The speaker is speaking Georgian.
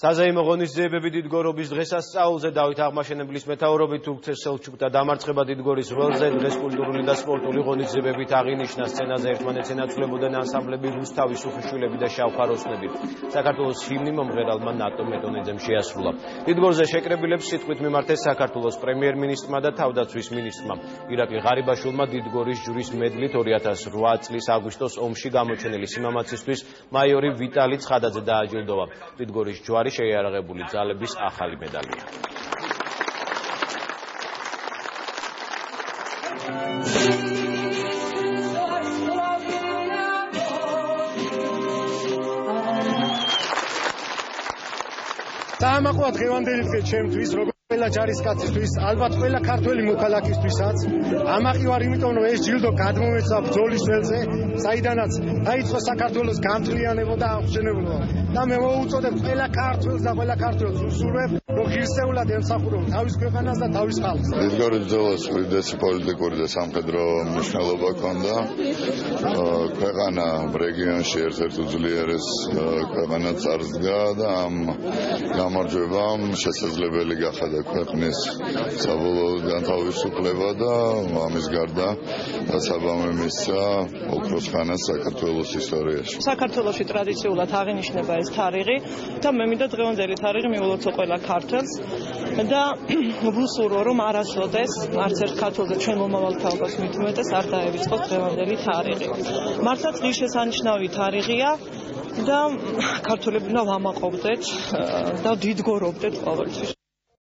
საზეიმო ღონისძიებები დიდგორობის დღესასწაულზე დავით აღმაშენებლის მეთაურობით თურქ-სელჩუკთა დამარცხება დიდგორის ველზე დღეს კულტურული და სპორტული ღონისძიებებით აღინიშნა. სცენაზე ერთმანეთს ენაცვლებოდნენ ანსამბლები რუსთავი, სუფიშვილები და შავქაროსნები. საქართველოს ჰიმნი მომღერალმა ნატო მეტონეძემ შეასრულა. დიდგორზე შეკრებილებს სიტყვით მიმართეს საქართველოს პრემიერ-მინისტრმა და თავდაცვის მინისტრმა. ირაკლი ღარიბაშვილმა დიდგორის ჯვრის მედლით 2008 წლის აგვისტოს ომში გამოჩენილი სიმამაცისთვის მაიორი ვიტალი ცხადაძე დააჯილდოვა. დიდგორის ჯვარი შეიარაღებული ძალების ახალი მედალია. დაამაყვა დღევანდელი დღე ჩემთვის, როგორც ყველა ჯარისკაცისთვის, ალბათ ყველა ქართველი მოქალაქისთვისაც. ამაყი ვარ, იმიტომ რომ ეს ჯილდო გადმოვეცა ბრძოლის ველზე, საიდანაც დაიწყო საქართველოს გამძლიანება და აღმშენებლობა. და მე მოუწოდებ ყველა ქართველს და ყველა ქართველს უსურვებ, რომ ღირსეულად ემსახურონ თავის ქვეყანას და თავის ხალხს. დიდგორის ბრძოლას უდიდესი პოლიტიკური და სამხედრო მნიშვნელობა ჰქონდა. ქვეყანა რეგიონში ერთ-ერთ უძლიერეს ქვეყანად წარსდგა და ამ გამარჯვებამ შესაძლებელი გახადა ქვეყნის საბოლოო განთავისუფლება და ამის გარდა დასაბამი მისცა ოქროს ხანას საქართველოს ისტორიაში. საქართველოში ტრადიციულად აღინიშნება ეს თარიღი და მე მინდა დღევანდელი თარიღი მიულოცო ყველა ქართველს და ვუსურვო რომ არასოდეს არც ერთ ქართველზე ჩვენ მომავალ თაობას მით უმეტეს არ დაევიწყოთ დღევანდელი თარიღი. მართლაც ღირსშესანიშნავი თარიღია და ქართველები უნდა ვამაყობდეთ და დიდგორობდეთ ყოველთვის.